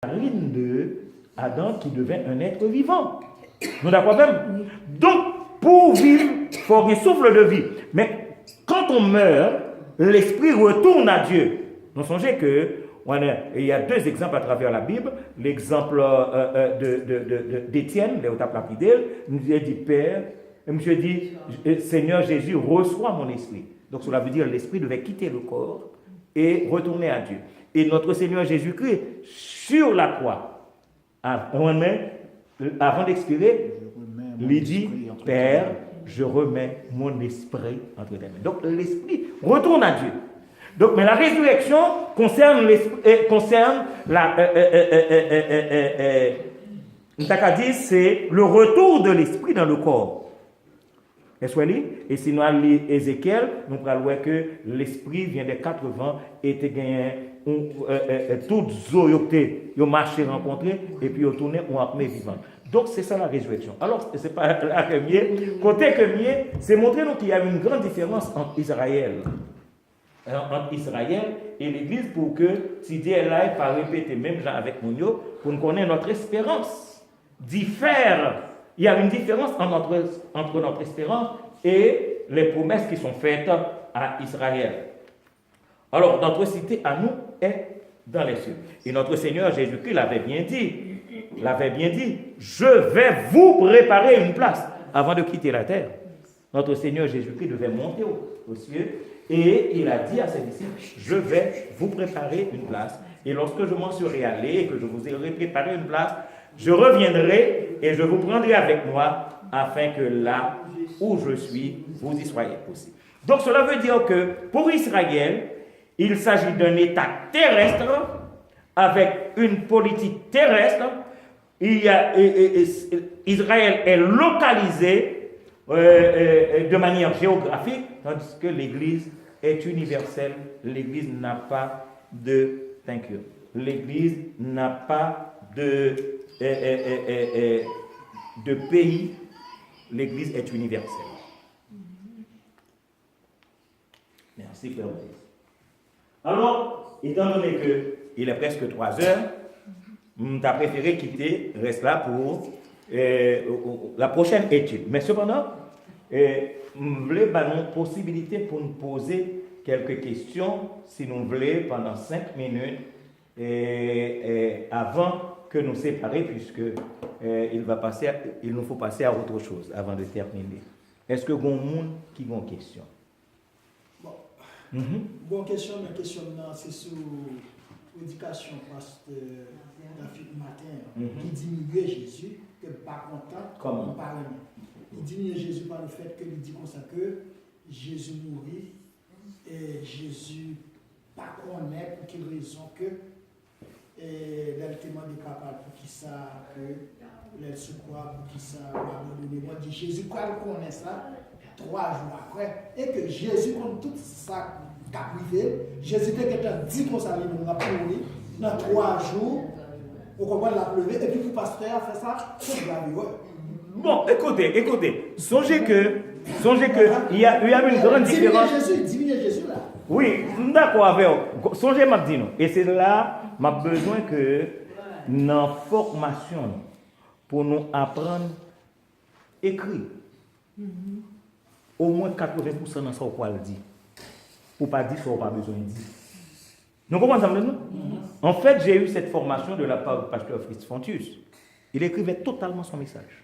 narine de Adam qui devient un être vivant. Nous d'accord même? Donc, pour vivre, il faut un souffle de vie. Mais quand on meurt, l'esprit retourne à Dieu. Nous songez que il y a deux exemples à travers la Bible. L'exemple d'Étienne, de Lapidel, nous a dit Père, et monsieur dit Seigneur Jésus, reçois mon esprit. Donc cela veut dire l'esprit devait quitter le corps et retourner à Dieu. Et notre Seigneur Jésus-Christ, sur la croix, avant d'expirer, il dit Père, je remets mon esprit entre tes mains. Donc l'esprit retourne à Dieu. Donc, mais la résurrection concerne c'est le retour de l'esprit dans le corps. Et si nous allons Ézéchiel, nous allons voir que l'esprit vient des 4 vents et te gagne toutes les eaux marché rencontré et puis tourné ou armé vivant. Donc c'est ça la résurrection. Alors c'est pas la première. Côté premier, c'est montrer nous qu'il y a une grande différence entre Israël et l'Église pour que si Dieu est là, il pas répéter même genre avec nous pour nous connaître notre espérance diffère. Il y a une différence entre notre espérance et les promesses qui sont faites à Israël. Alors, notre cité à nous est dans les cieux. Et notre Seigneur Jésus-Christ l'avait bien dit, je vais vous préparer une place avant de quitter la terre. Notre Seigneur Jésus-Christ devait monter aux cieux et il a dit à ses disciples, je vais vous préparer une place. Et lorsque je m'en serai allé et que je vous aurai préparé une place, je reviendrai et je vous prendrai avec moi afin que là où je suis, vous y soyez aussi. Donc cela veut dire que pour Israël, il s'agit d'un État terrestre avec une politique terrestre. Israël est localisé de manière géographique, tandis que l'Église est universelle. L'Église n'a pas de L'Église n'a pas de pays. L'Église est universelle. Merci, Claire. Alors, étant donné qu'il est presque 3 heures, tu as préféré quitter, reste là pour la prochaine étude. Mais cependant, je voulais une possibilité pour nous poser quelques questions, si nous voulons, pendant 5 minutes, avant que nous séparer, puisque il nous faut passer à autre chose avant de terminer. Est-ce que vous avez des gens qui ont une question? Bonne question, mais question c'est sur l'éducation parce que la fille du matin qui diminuait Jésus, que pas content, comment parle. Il diminuait Jésus par le fait qu'il dit comme ça que Jésus mourit et Jésus pas connaît pour quelle raison que l'ultimement des papa pour qui ça que les secours pour qui ça abandonné. Moi dit Jésus quand connaît ça 3 jours après, et que Jésus, comme tout ça qui a privé, Jésus était dit qu'on s'allait nous appeler dans 3 jours, on comprend la pleurer, et puis le pasteur a fait ça, c'est grave. Bon, écoutez, songez que il y a une grande différence. Diminuer Jésus là. Oui, d'accord avec vous. Songez m'a dit non. Et c'est là, m'a besoin que dans formation pour nous apprendre écrit. Au moins 80% dans ce qu'on le dit. Pour pas dire ce qu'on n'a pas besoin de dire. Nous comprenons ça, En fait, j'ai eu cette formation de la part du pasteur Fritz Fontius. Il écrivait totalement son message.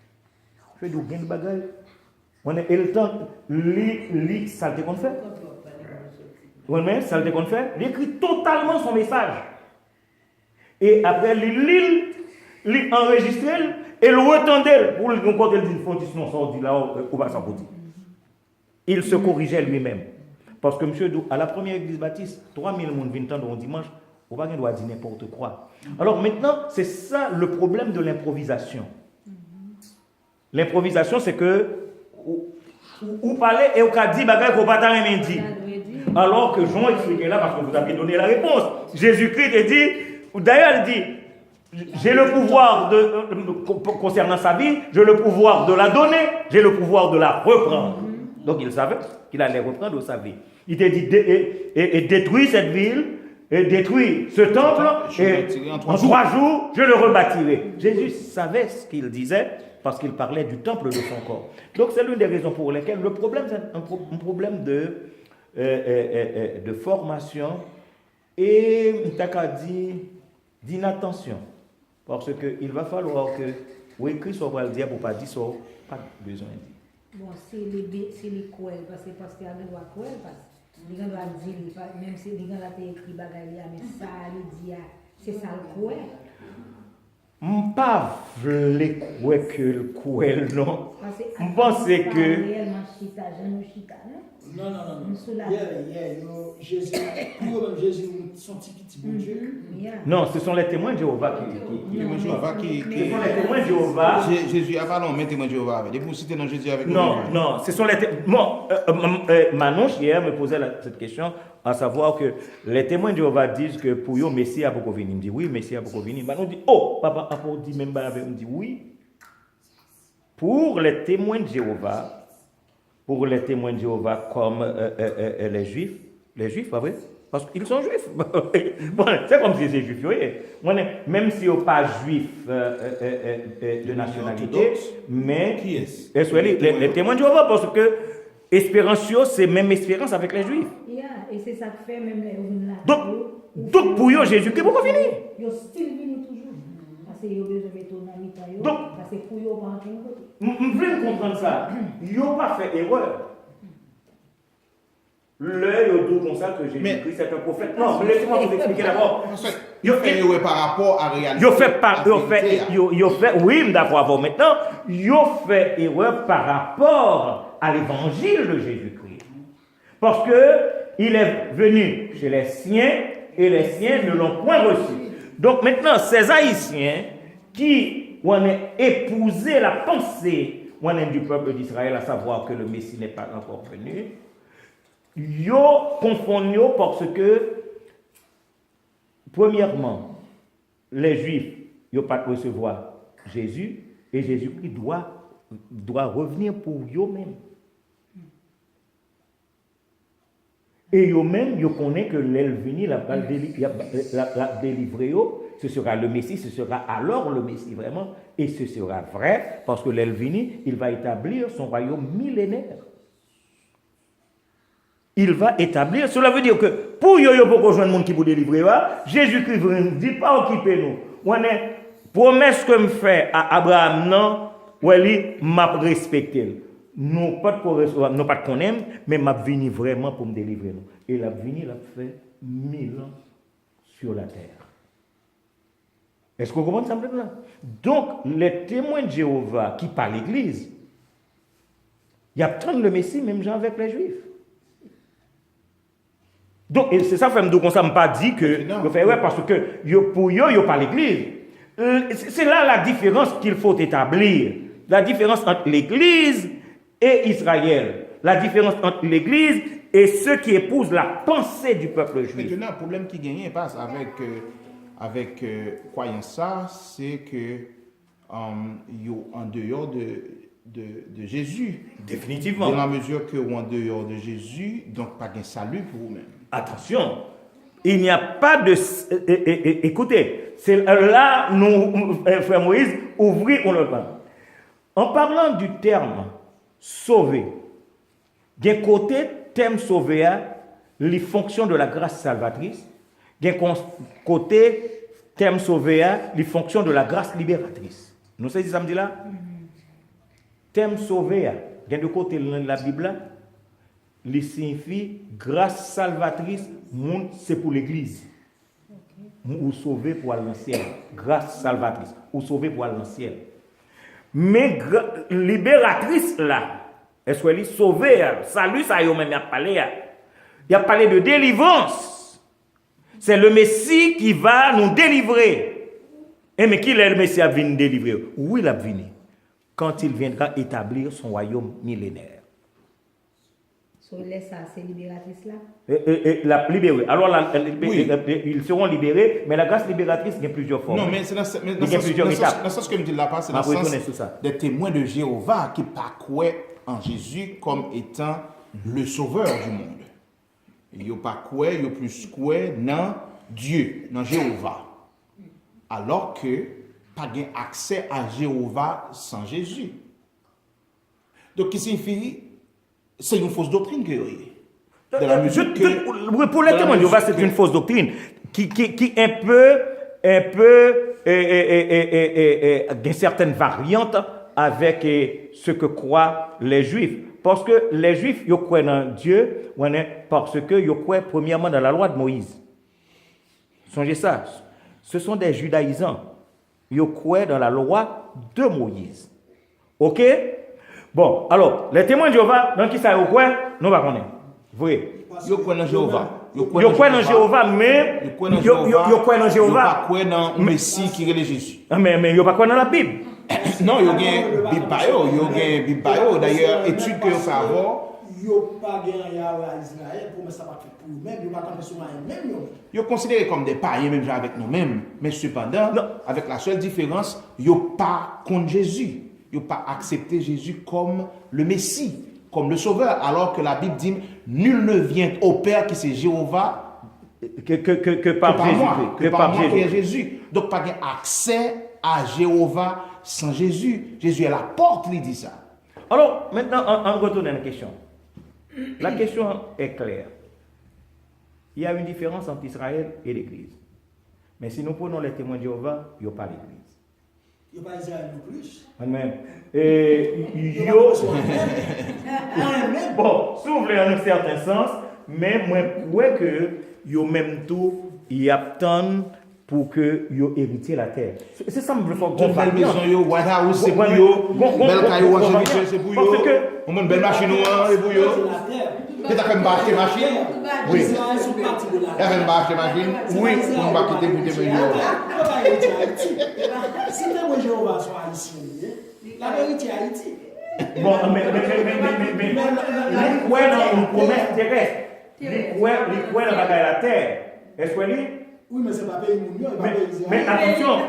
Je dis, bien de bagaille. On est le temps, lit, ça le qu'on fait. Oui, ça le qu'on fait. Il écrit totalement son message. Et après, il enregistre et le retendait pour le côté de Fontius, non, ça on dit là, on va s'en dire. Il se corrigeait lui-même. Parce que, monsieur, à la première église baptiste, 3000 personnes viennent dans dimanche, on va pas dire n'importe quoi. Alors maintenant, c'est ça le problème de l'improvisation. L'improvisation, c'est que vous parlez et vous avez dit bagaille qu'on va pas rien dire. Alors que Jean expliquait là, parce que vous avez donné la réponse. Jésus-Christ dit, d'ailleurs, il dit, j'ai le pouvoir concernant sa vie, j'ai le pouvoir de la donner, j'ai le pouvoir de la reprendre. Donc il savait qu'il allait reprendre sa vie. Il t'a dit, et détruire cette ville, détruire ce temple et en 3 jours, je le rebâtirai. Jésus savait ce qu'il disait parce qu'il parlait du temple de son corps. Donc c'est l'une des raisons pour lesquelles le problème, c'est un problème de formation et d'inattention. Parce qu'il va falloir que oui, Christ va le dire pour ne pas dire ça, pas besoin de dire. Bon, c'est les coels, parce que pasteur a droit coel, parce que les gens doivent dire, même si les gens ont écrit bagaille, mais ça, il dit, c'est ça le coel. Pas vle quoi que le coel, non. Je pense que. Non. Jésus, Jésus, son petit bon Dieu. Non, ce sont les témoins de Jéhovah qui. Les témoins de Jéhovah. Jésus a parlé, mais témoins de Jéhovah. Et vous citez dans Jésus avec nous. Non, ce sont les témoins. Manon, hier, me posait cette question, à savoir que les témoins de Jéhovah disent que pour eux, Messie a beaucoup venu. Il me dit oui, Messie a beaucoup venu. Manon dit, oh, papa, on dit même pas avec. Il me dit oui. Pour les témoins de Jéhovah, comme les Juifs, pas vrai? Parce qu'ils sont Juifs. Bon, c'est comme si c'est Juifs, vous voyez. Même s'ils ne sont pas Juifs de nationalité, mais qui est-ce? Les témoins de Jéhovah, parce que espérance, c'est même espérance avec les Juifs. Et c'est ça que fait même les donc pour eux, Jésus-Christ, pourquoi finir? Ils sont still venus toujours. Parce qu'ils ont besoin de mettre dans la mitad. Parce que pour eux, pas en côté. Je veux comprendre ça. Ils n'ont pas fait erreur. L'œil au dos comme ça que Jésus-Christ c'est un prophète. Non, laissez-moi vous expliquer d'abord. Ils ont fait erreur par rapport à la réalité. Ils ont fait, oui, d'accord, maintenant, ils ont fait erreur par rapport à l'évangile de Jésus-Christ. Parce qu'il est venu chez les siens et les siens ne l'ont point reçu. Donc maintenant, ces Haïtiens qui ont épousé la pensée du peuple d'Israël, à savoir que le Messie n'est pas encore venu, yo confondent parce que, premièrement, les Juifs n'ont pas recevoir Jésus et Jésus-Christ doit revenir pour eux-mêmes. Et eux-mêmes, ils connaissent que l'Elvini la délivrer, ce sera le Messie, ce sera alors le Messie vraiment, et ce sera vrai, parce que l'Elvini, il va établir son royaume millénaire. Il va établir, cela veut dire que pour yo pour rejoindre le monde qui vous délivrer, Jésus-Christ ne dit pas occupez-nous. On est promesse que me fait à Abraham, non, il m'a respecté. Nous pas de connaître, mais m'a venu vraiment pour me délivrer. Et la venu l'a fait 1000 ans sur la terre. Est-ce que vous comprenez ça maintenant? Donc, les témoins de Jéhovah qui parlent l'Église, il y a tant le Messie, même gens avec les Juifs. Donc, c'est ça, comme ça, ne pas dit que, parce que pour eux, il n'y a pas l'Église. C'est là la différence qu'il faut établir. La différence entre l'Église et Israël. La différence entre l'Église et ceux qui épousent la pensée du peuple juif. Maintenant, le problème qui gagne passe avec croyant ça, c'est que en dehors de Jésus. Définitivement. Dans la mesure que en dehors de Jésus, donc pas de salut pour vous-même. Attention, il n'y a pas de... écoutez, c'est là, nous, frère Moïse, ouvrez, on le parle. En parlant du terme sauver, d'un côté, terme sauver, les fonctions de la grâce salvatrice, d'un côté, terme sauver, les fonctions de la grâce libératrice. Nous savons ce samedi là? Terme sauver, d'un côté, la Bible, il signifie grâce salvatrice, c'est pour l'Église. Ou sauver pour aller dans le ciel. Grâce salvatrice. Ou sauver pour aller dans le ciel. Mais libératrice là, est-ce qu'elle est sauvée? Salut, ça y est, même il a parlé de délivrance. C'est le Messie qui va nous délivrer. Et mais qui est le Messie à venir nous délivrer? Où il a venu? Quand il viendra établir son royaume millénaire. Ça, c'est libératrice là? La libérée. Alors, ils seront libérés, mais la grâce libératrice, il y a plusieurs formes. Non, mais c'est dans ce sens que je me dis là-bas, c'est dans le sens des témoins de Jéhovah qui croient en Jésus comme étant le sauveur du monde. Ils ne pas quoi, ils plus quoi, non, Dieu, dans Jéhovah. Alors que pas gain accès à Jéhovah sans Jésus. Donc, qui signifie, c'est une fausse doctrine que vous avez. Dans la mesure que, pour les témoins de Jéhovah, c'est une fausse doctrine qui un peu, des certaines variantes avec ce que croient les Juifs. Parce que les Juifs, ils croient dans Dieu, parce que ils croient premièrement dans la loi de Moïse. Songez ça. Ce sont des judaïsants. Ils croient dans la loi de Moïse. OK? Bon, alors, les témoins de Jéhovah, dans qui ça ils croient, nous va connaître. Vrai. ils croient dans Jéhovah. Ils croient dans Jéhovah, mais ils croient dans Jéhovah. Ils croient dans Jéhovah. Ils croient dans le Messie qui est Jésus. Mais ils ne croient pas dans la Bible. Non, il y a une Bible. D'ailleurs, étude que vous faites avoir. Il n'y a pas de Yahweh à Israël pour ça pas fait pour nous-mêmes. Il n'y a pas de sur nous-mêmes. Ils sont considérés comme des païens, même avec nous-mêmes. Mais cependant, avec la seule différence, ils ne sont pas contre Jésus. Ils n'ont pas accepté Jésus comme le Messie, comme le Sauveur. Alors que la Bible dit, nul ne vient au Père qui c'est Jéhovah que par Jésus. Qui est Jésus. Donc, pas accès à Jéhovah sans Jésus. Jésus est la porte, il dit ça. Alors, maintenant, on retourne à la question. La question est claire. Il y a une différence entre Israël et l'Église. Mais si nous prenons les témoins de Jéhovah, il n'y a pas l'Église. Il n'y a pas Israël non plus. Amen. Bon, s'ouvre en un certain sens, mais moi, je crois que yo même tout, y attendent pour que yo héritiez la terre. C'est ça que je veux faire. Une belle maison, yo, White House, c'est pour yo. Belle caillou, c'est pour yo. On a une belle machine, c'est pour yo. Tu as fait me battre machine? Oui. Tu as fait me battre machine? Oui. On va quitter pour te venir. Si les témoins de Jéhovah sont haïtiens, la vérité est Haïti. Bon, mais quoi dans une promesse terrestre? Quoi dans la terre? Est-ce que oui, mais c'est pas pays mounio, c'est pas pays Israël. Mais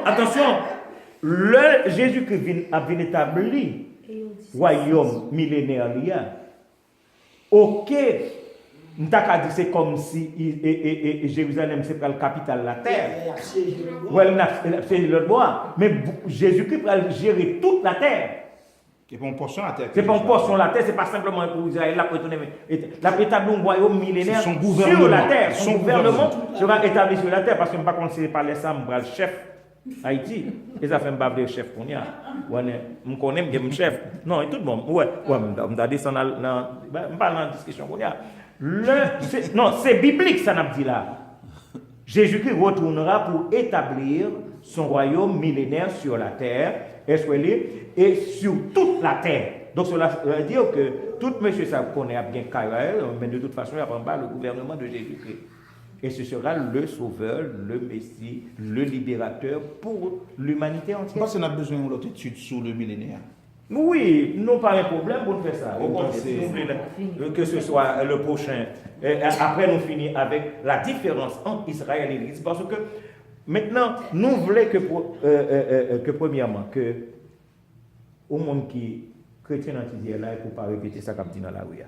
attention, le Jésus-Christ a bien établi royaume millénaire. Ok, c'est comme si Jérusalem c'est la capitale de la terre. C'est le bois. Mais Jésus-Christ va gérer toute la terre. C'est pas une portion de la terre. C'est pas une portion de la terre, c'est pas simplement pour Israël. La établir un royaume millénaire sur la terre. Son gouvernement sera établi sur la terre parce que je ne sais pas quand c'est par les Sam, le chef Haïti. Et ça fait un bavard de chef qu'on y a. Je connais le chef. Non, tout le monde. Ouais, on a descendu dans la discussion qu'on y a. Non, c'est biblique, ça n'a pas dit là. Jésus-Christ retournera pour établir son royaume millénaire sur la terre, et sur toute la terre. Donc cela veut dire que tout monsieur ça connaît bien Israël, mais de toute façon, il y a pas le gouvernement de Jésus-Christ. Et ce sera le sauveur, le Messie, le libérateur pour l'humanité entière. Parce qu'on a besoin d'une autre étude sur le millénaire. Oui, non pas un problème pour faire ça. Que ce soit le prochain. Après, nous finissons avec la différence entre Israël et l'Église. Parce que maintenant, nous voulons que premièrement, que au monde qui chrétien anti là, il ne faut pas répéter ça comme dit dans la rue.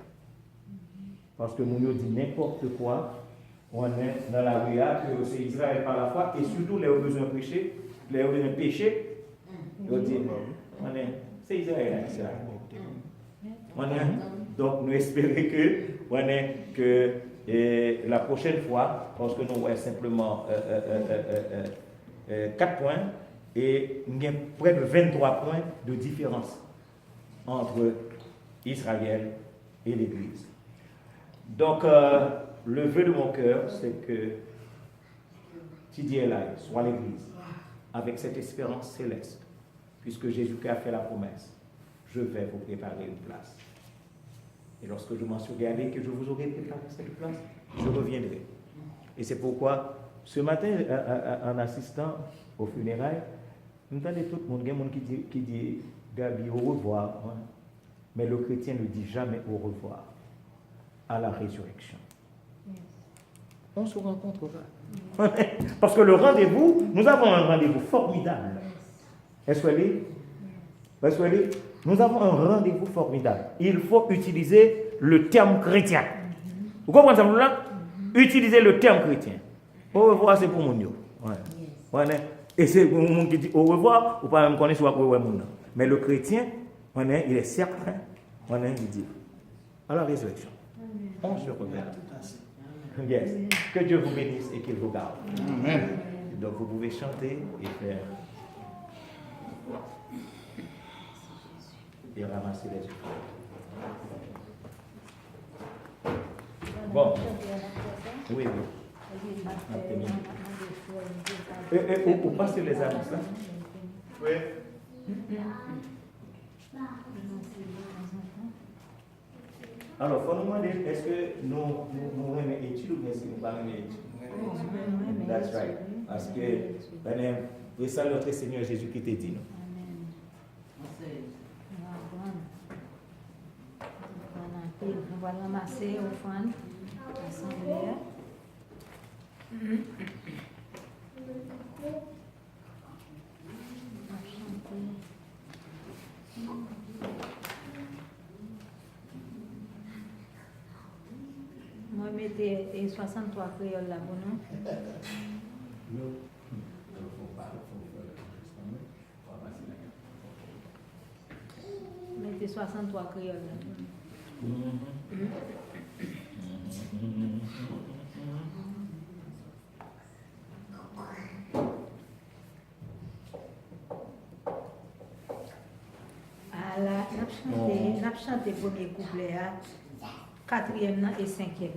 Parce que nous dit n'importe quoi, on est dans la rue, que c'est Israël par la foi, et surtout les besoins de péché, les besoins de péché, on dit, c'est Israël. Donc nous espérons que la prochaine fois, parce que nous avons simplement 4 points, et il y a près de 23 points de différence entre Israël et l'Église. Donc, le vœu de mon cœur, c'est que TDLI soit l'Église, avec cette espérance céleste, puisque Jésus-Christ a fait la promesse, je vais vous préparer une place. Et lorsque je m'en suis regardé que je vous aurai préparé cette place, je reviendrai. Et c'est pourquoi, ce matin, en assistant aux funérailles, nous entendons tout le monde, il y a des gens qui dit Gabi, au revoir. Hein? Mais le chrétien ne dit jamais au revoir à la résurrection. On se rencontrera. Parce que le rendez-vous, nous avons un rendez-vous formidable. Est-ce que nous avons un rendez-vous formidable. Il faut utiliser le terme chrétien. Vous comprenez ça là? Utiliser le terme chrétien. Au revoir, c'est pour mon yo. Ouais. Et c'est pour monde qui dit au revoir, ou pas même connaître soit pour mon. Mais le chrétien, il est certain, il dit à la résurrection. On se reverra. Yes. Que Dieu vous bénisse et qu'il vous garde. Amen. Donc vous pouvez chanter et faire et ramasser les œufs. Bon. Oui. Et vous passez les annonces là? Oui. Alors, il faut nous demander, est-ce que nous aimons études ou bien si nous ne pas aimer études? That's right. Parce que c'est notre Seigneur Jésus qui t'a dit. On va ramasser au fond, l'assemblée. Moi, mettez 63 créoles là pour nous. Mettez 63 créoles là. N'a chanté premier couplet, quatrième et cinquième.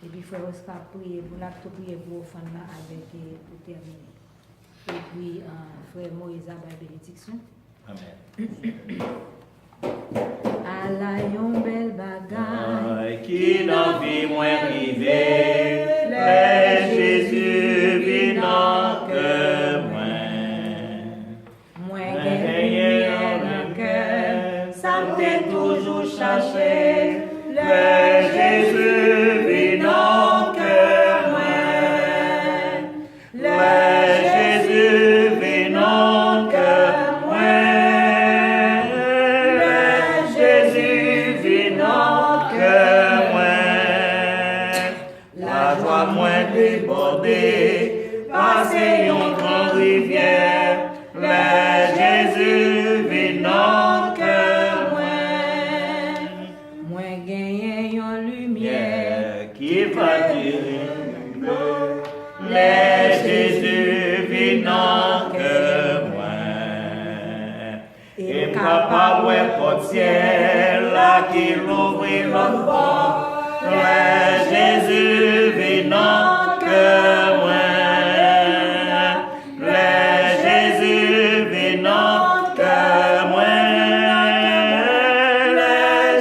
Et puis il faut prier pour l'acte prier pour le fond avec pour terminer. Et puis frère Moïse a la bénédiction. Amen. À la yon belle bagaille qui n'en vit moins rivé, les Jésus vivant que moi gagné dans le cœur, ça m'est toujours cherché, les Jésus vivant que moi, les Jésus vivant que moi. Débordé, passer une grande rivière, les Jésus venant que moi gagne une lumière qui va dire les Jésus venant que moi et papa ouais pour ciel là qui l'ouvre l'autre bord, les Jésus venant que moi, le Jésus venant que moi, le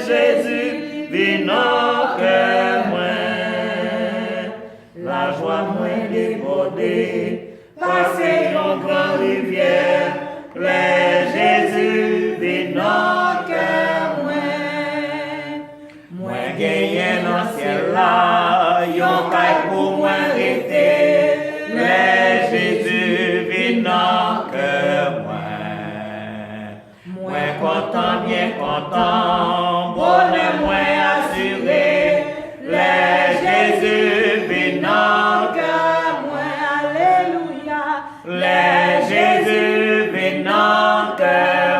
Jésus venant que moi, la joie moins débordée, passer une grande rivière, le Jésus venant que moi gagné dans le ciel là, yon caille pour moi rester, mais Jésus venant que moi content, bien content, bonheur moins assuré, les Jésus venant que moi, alléluia, les Jésus venant que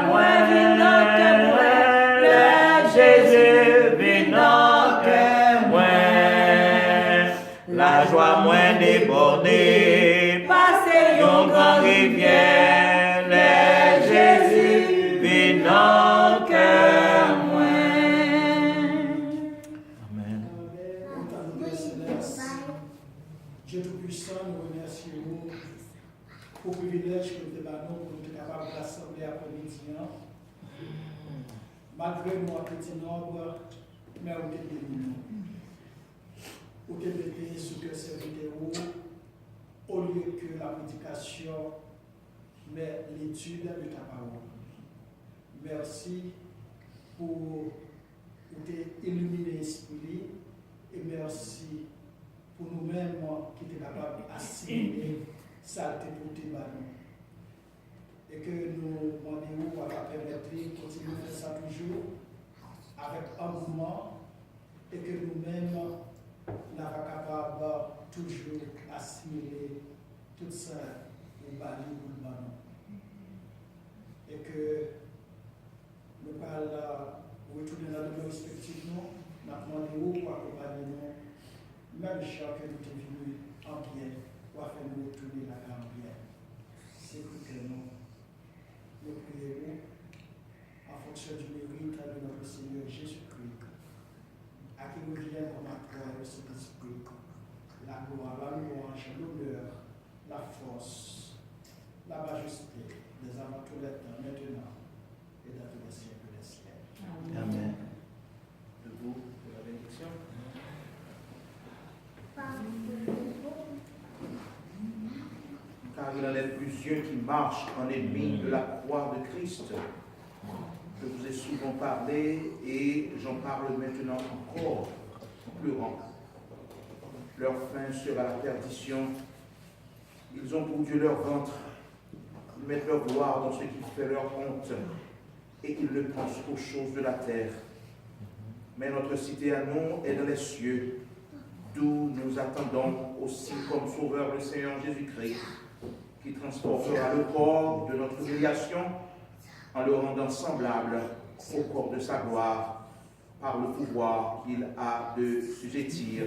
moi, les Jésus venant que moi. La joie moins débordée, passer une grande rivière, les Jésus venant que moi. Amen. Dieu Tout-Puissant, nous remercions pour le privilège que nous avons pour nous être capables de rassembler après-midi. Malgré mon petit nombre, mais on est béni. Ou te mettez sur que cette vidéo au lieu que la prédication, mais l'étude de ta parole. Merci pour illuminer l'esprit et merci pour nous-mêmes qui sommes capables d'assimiler ça pour tes ballons. Et que nous demandons à la permettre de continuer à faire ça toujours avec engouement et que nous-mêmes nous sommes capables toujours assimiler tout ça au bali ou le ballon. Et que nous parlons retourner dans nos respectifs, nous demandons pour accompagner nous, même chacun que nous sommes venus en bien, pour faire nous retourner la en bien. C'est que nous prions en fonction du mérite de notre Seigneur Jésus-Christ, à qui nous viennent comme acteur de cet esprit, la gloire, la louange, l'honneur, la force, la majesté, des avant tous les temps, maintenant et dans tous les siècles des siècles. Amen. Debout pour la bénédiction. Car il en est plusieurs qui marchent en ennemi de la croix de Christ. Je vous ai souvent parlé et j'en parle maintenant encore en pleurant. Leur fin sera la perdition. Ils ont pour Dieu leur ventre. Ils mettent leur gloire dans ce qui fait leur honte et ils ne pensent qu'aux choses de la terre. Mais notre cité à nous est dans les cieux, d'où nous attendons aussi comme sauveur le Seigneur Jésus-Christ, qui transportera le corps de notre humiliation en le rendant semblable au corps de sa gloire, par le pouvoir qu'il a de sujettir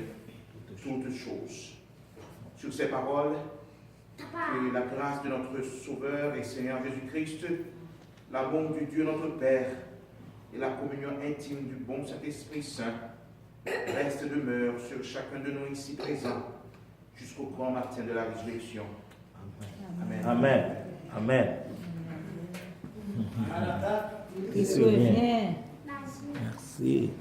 toutes choses. Sur ces paroles, que la grâce de notre Sauveur et Seigneur Jésus-Christ, l'amour du Dieu notre Père et la communion intime du bon Saint-Esprit Saint reste et demeure sur chacun de nous ici présents jusqu'au grand matin de la résurrection. Amen. Amen. Amen. Il se vient. Merci.